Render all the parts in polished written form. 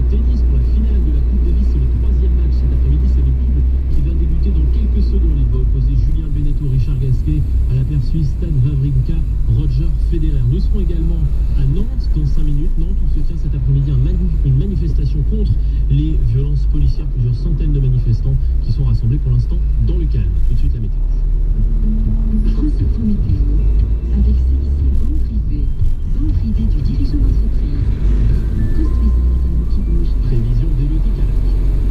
tennis pour la finale de la Coupe Davis. C'est le troisième match cet après-midi. C'est le double qui va débuter dans quelques secondes. Il va opposer Julien Benneteau, Richard Gasquet à la paire suisse Stan Wawrinka, Roger Federer. Nous serons également à Nantes dans 5 minutes. Nantes où se tient cet après-midi une manifestation contre les violences policières. Plusieurs centaines de manifestants qui sont rassemblés pour l'instant dans le calme. Tout de suite la météo. France Info Météo avec CIC Banque Privée, banque privée du dirigeant d'entreprise. Construisons un monde qui bouge. Prévision d'Élodie Calac.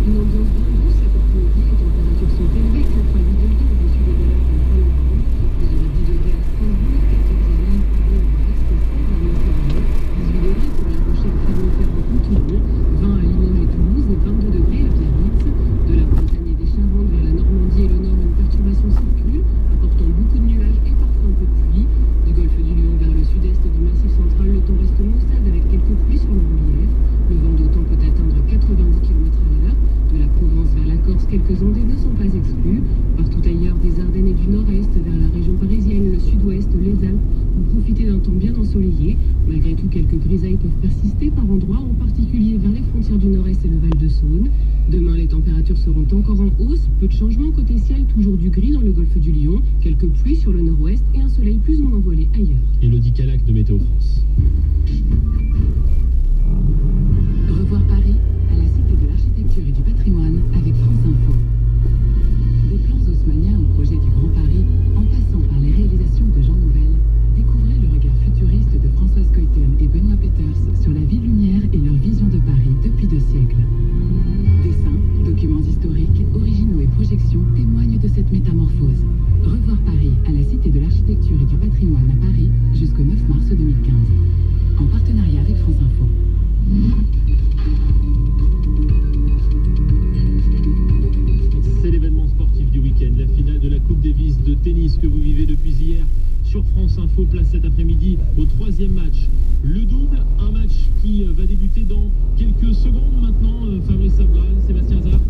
Une ambiance bien douce cet après-midi. Les températures sont élevées. 4 à 8 degrés au-dessus des Galates en Finlande. Vous aurez 10 degrés à Strasbourg, 14 à Lille, Paris, Brest, 16 à Montpellier, 18 degrés pour La Rochelle, Clermont-Ferrand ou Toulon, 20 à Limoges et Toulouse et 22 degrés à Biarritz. De la Bretagne et des Charentes vers la Normandie et le Nord, une perturbation circule, apportant beaucoup de nuages et parfois un peu de pluie. Du golfe du Lion vers le sud-est du Massif central, le temps reste maussade avec quelques pluies sur le relief. Le vent d'automne peut atteindre 90 km/h. De la Provence vers la Corse, quelques ondées ne sont pas exclues. Partout ailleurs, des Ardennes et du nord-est vers la région parisienne, le sud-ouest, les Alpes, vous profitez d'un temps bien ensoleillé. Malgré tout, quelques grisailles peuvent persister par endroits, en particulier vers les frontières du nord-est et le Val-de-Saône. Demain, les températures seront encore en hausse. Peu de changements côté ciel, toujours du gris dans le golfe du Lion, quelques pluies sur le nord-ouest et un soleil plus ou moins voilé ailleurs. Élodie Calac de Météo France. Revoir Paris à la Cité de l'Architecture et du Patrimoine avec France Info. Des plans haussmanniens au projet du Grand Paris, en passant par les réalisations de Jean Nouvel, découvrez le regard futuriste de Françoise Coyton et Benoît Peters sur la ville lumière et leur vision de Paris depuis 2 siècles. Dessins, documents historiques, originaux et projections témoignent de cette métamorphose. Revoir Paris à la Cité de l'Architecture et du Patrimoine à Paris jusqu'au 9 mars 2015. En partenariat avec France Info. C'est l'événement sportif du week-end, la finale de la Coupe Davis de tennis que vous vivez depuis hier sur France Info. Place cet après-midi au 3e match. Le double, un match qui va débuter dans quelques secondes maintenant. Fabrice Sabral, Sébastien Hazard.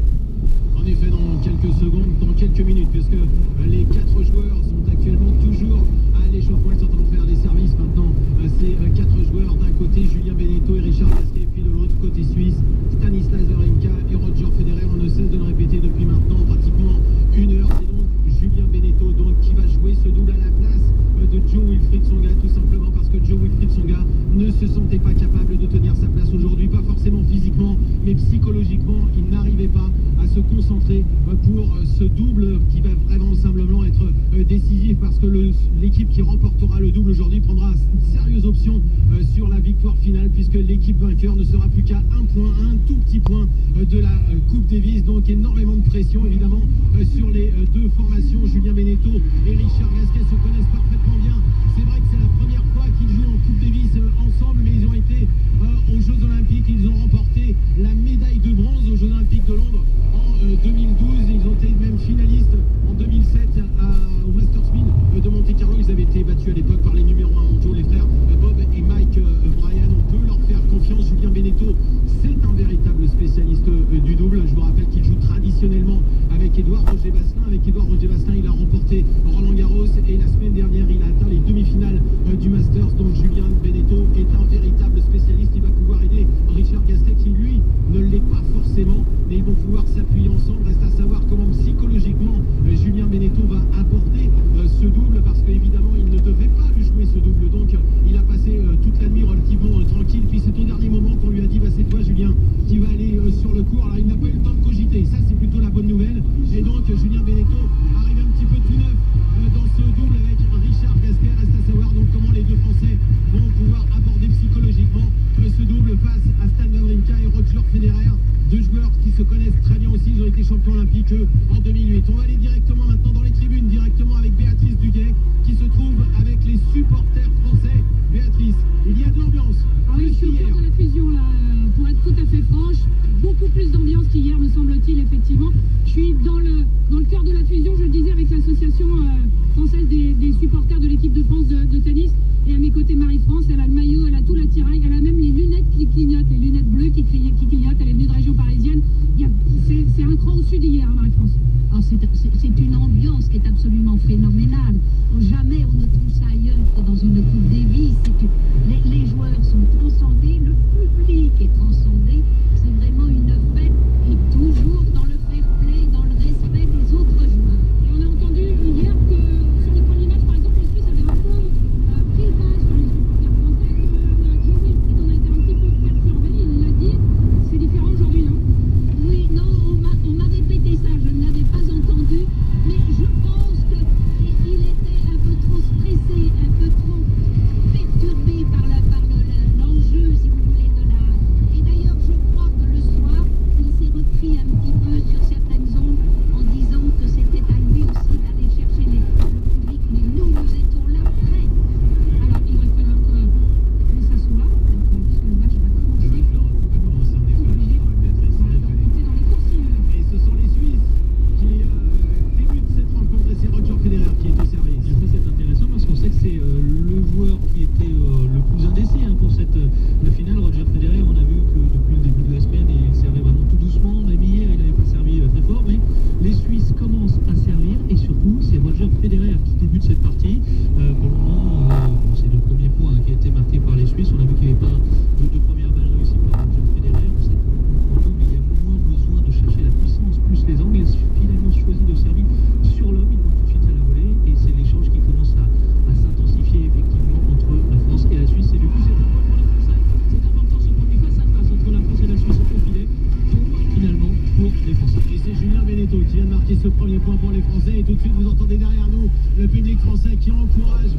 En effet, dans quelques secondes, dans quelques minutes, puisque les 4 joueurs sont actuellement toujours à l'échauffement. Ils sont en train de faire les services maintenant. Ces 4 joueurs, d'un côté Julien Benneteau et Richard Gasquet, puis de l'autre côté suisse, Stanislas Wawrinka et Roger Federer. On ne cesse de le répéter depuis maintenant pratiquement 1 heure. C'est donc Julien Benneteau qui va jouer ce double à la place de Jo-Wilfried Tsonga, tout simplement parce que Jo-Wilfried Tsonga ne se sentait pas capable de tenir sa place aujourd'hui, pas forcément physiquement, mais psychologiquement, il n'arrivait pas à se concentrer pour ce double qui va vraiment simplement être décisif, parce que l'équipe qui remportera le double aujourd'hui prendra une sérieuse option sur la victoire finale, puisque l'équipe vainqueur ne sera plus qu'à un point, un tout petit point de la Coupe Davis. Donc énormément de pression évidemment sur les 2 formations. Julien Benneteau et Richard Gasquet se connaissent parfaitement bien. C'est vrai que c'est la première fois qu'ils jouent en Coupe Davis ensemble, mais ils ont été aux Jeux Olympiques. Ils ont remporté la médaille de bronze aux Jeux Olympiques de Londres en 2012. Ils ont été même finalistes en 2007 au Masters de Monte-Carlo. Ils avaient été battus à l'époque par les numéros 1 mondiaux, les frères Bob et Mike Bryan. On peut leur faire confiance. Julien Benneteau, c'est un véritable spécialiste du double. Je vous rappelle qu'il joue traditionnellement avec Édouard Roger Vasselin. Avec Édouard Roger Vasselin, il a remporté Roland Garros, et la semaine dernière, il a atteint les demi-finales du Masters. Donc Julien Benneteau est un véritable spécialiste. Il va pouvoir aider Richard Gasquet, qui lui ne l'est pas forcément, mais ils vont pouvoir s'appuyer ensemble. Reste à savoir comment psychologiquement Julien Benneteau va aborder ce double, parce qu'évidemment il ne devait pas lui jouer ce double. Donc il a passé toute la nuit relativement tranquille, puis c'est au dernier moment qu'on lui a dit c'est toi Julien qui va aller sur le court. Alors il n'a pas eu le temps de cogiter, ça c'est plutôt la bonne nouvelle. Et donc Julien Benneteau arrive un petit peu tout neuf dans ce double avec Richard Gasquet. Reste à savoir donc comment les 2 Français vont pouvoir aborder psychologiquement ce double face à Stan Wawrinka et Roger Federer, 2 joueurs qui se connaissent très bien aussi. Ils ont été champions olympiques en 2008. On va aller directement maintenant dans les tribunes, directement avec Béatrice Duguay qui se trouve avec les supporters français. Béatrice, il y a de l'ambiance. Ah oui, je suis au cœur de la fusion là, pour être tout à fait franche. Beaucoup plus d'ambiance qu'hier, me semble-t-il, effectivement. Je suis dans le cœur de la fusion, je le disais, avec l'association française des supporters de l'équipe de France de tennis. Et à mes côtés, Marie-France, elle a le maillot, elle a tout l'attirail, elle a même les lunettes qui clignotent, les lunettes bleues qui clignotent. Elle est venue de région parisienne. C'est un cran au-dessus d'hier, hein, Marie-France. Alors c'est une ambiance qui est absolument phénoménale. Jamais on ne trouve ça ailleurs que dans une Coupe Davis. Les joueurs sont transcendés, le public est transcendé. C'est Benedetto qui vient de marquer ce premier point pour les Français. Et tout de suite, vous entendez derrière nous le public français qui encourage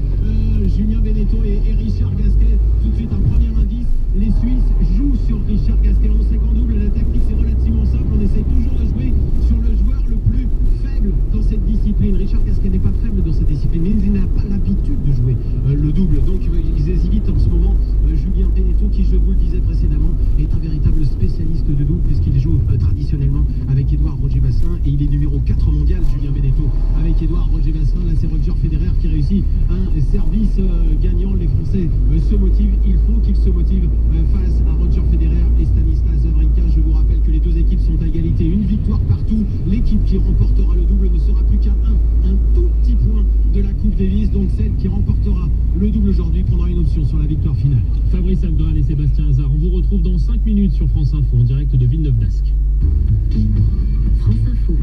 Julien Benedetto et Richard Gasquet. Tout de suite, un premier indice. Les Suisses jouent sur Richard Gasquet. On sait qu'en double, la tactique c'est relativement simple. On essaye toujours de jouer sur le joueur le plus faible dans cette discipline. Richard Gasquet n'est pas faible dans cette discipline, mais il n'a pas l'habitude de jouer le double. Donc ils hésitent en ce moment. Julien Benedetto, qui je vous le disais précédemment, est un véritable spécialiste de double puisqu'il joue traditionnellement avec Édouard Roger Vasselin et il est numéro 4 mondial, Julien Benedetto, avec Édouard Roger Vasselin. Là c'est Roger Federer qui réussit un service gagnant. Les Français se motivent, il faut qu'ils se motivent face à Roger Federer et Stanislas Wawrinka. Je vous rappelle que les deux équipes sont à égalité, une victoire partout. L'équipe qui remportera le double ne sera plus qu'à un tout petit point de la Coupe Davis, donc celle qui remportera le double aujourd'hui prendra une option sur la victoire finale. Fabrice Abgral et Sébastien Hazard, on vous retrouve dans 5 minutes sur France Info en direct de Villeneuve-d'Ascq. France Info.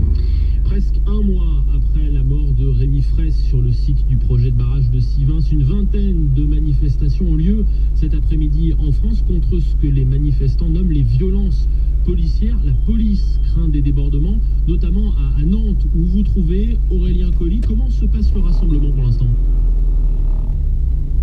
Presque un mois après la mort de Rémi Fraisse sur le site du projet de barrage de Sivins, une vingtaine de manifestations ont lieu cet après-midi en France contre ce que les manifestants nomment les violences policières. La police craint des débordements, notamment à Nantes où vous trouvez Aurélien Colli. Comment se passe le rassemblement pour l'instant ?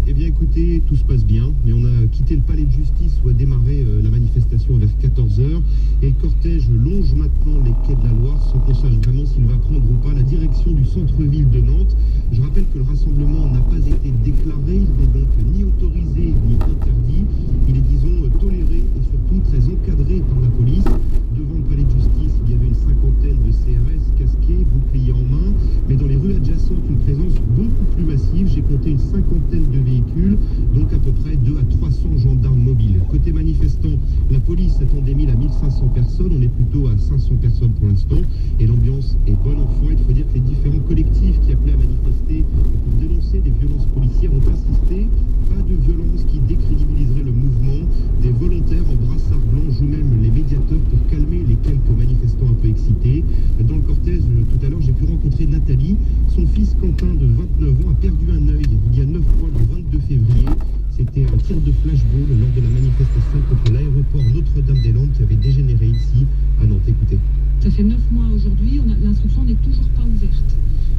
Eh bien écoutez, tout se passe bien, mais on a quitté le palais de justice où a démarré la manifestation vers 14h et le cortège longe maintenant les quais de la Loire sans qu'on sache vraiment s'il va prendre ou pas la direction du centre-ville de Nantes. Je rappelle que le rassemblement n'a pas été déclaré, il n'est donc ni autorisé ni interdit. Il est disons toléré et surtout très encadré par la police. Devant le palais de justice, il y avait une cinquantaine de CRS casqués, boucliers en main, mais dans les rues adjacentes, une présence beaucoup plus massive. J'ai compté une cinquantaine de véhicules, donc à peu près 200 à 300 gendarmes mobiles. Côté manifestants, la police attendait 1000 à 1500 personnes, on est plutôt à 500 personnes pour l'instant, et l'ambiance est bonne enfant. Il faut dire que les différents collectifs qui appelaient à manifester pour dénoncer des violences policières ont insisté. Pas de violence qui décrédibiliserait le mouvement. Des volontaires en brassard blanc jouent même les médiateurs pour calmer les quelques manifestants un peu excités. Dans le cortège, tout à l'heure, j'ai pu rencontrer Nathalie. Son fils Quentin, de 29 ans, a perdu un œil il y a 9 mois, le 22 février. C'était un tir de flashball lors de la manifestation contre l'aéroport Notre-Dame-des-Landes qui avait dégénéré ici à Nantes. Écoutez. Ça fait 9 mois aujourd'hui, l'instruction n'est toujours pas ouverte.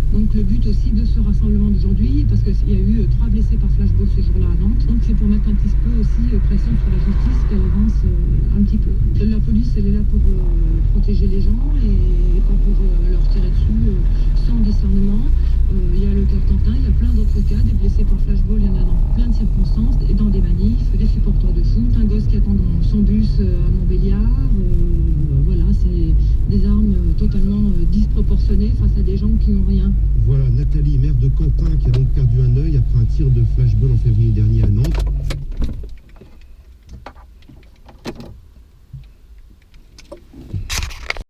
Donc le but aussi de ce rassemblement d'aujourd'hui, parce qu'il y a eu 3 blessés par flashball ce jour-là à Nantes, donc c'est pour mettre un petit peu aussi pression sur la justice qu'elle avance un petit peu. La police, elle est là pour protéger les gens et pas pour leur tirer dessus sans discernement. Il y a le cas Quentin, il y a plein d'autres cas, des blessés par flashball, il y en a dans plein de circonstances, et dans des manifs, des supporters de foot, un gosse qui attend dans son bus à Montbéliard, voilà, c'est des armes totalement disproportionnées face à des gens qui n'ont rien. Voilà, Nathalie, maire de Quentin, qui a donc perdu un œil après un tir de flashball en février dernier à Nantes.